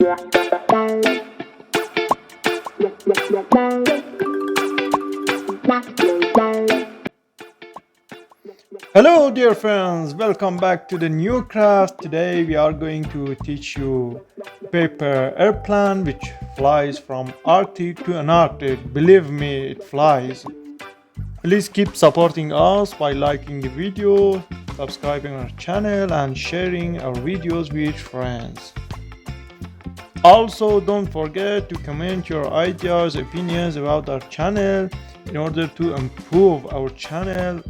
Hello dear friends, welcome back to the new craft. Today we are going to teach you paper airplane which flies from Arctic to Antarctic. Believe me, it flies. Please keep supporting us by liking the video, subscribing our channel and sharing our videos with friends. Also, don't forget to comment your ideas, opinions about our channel in order to improve our channel.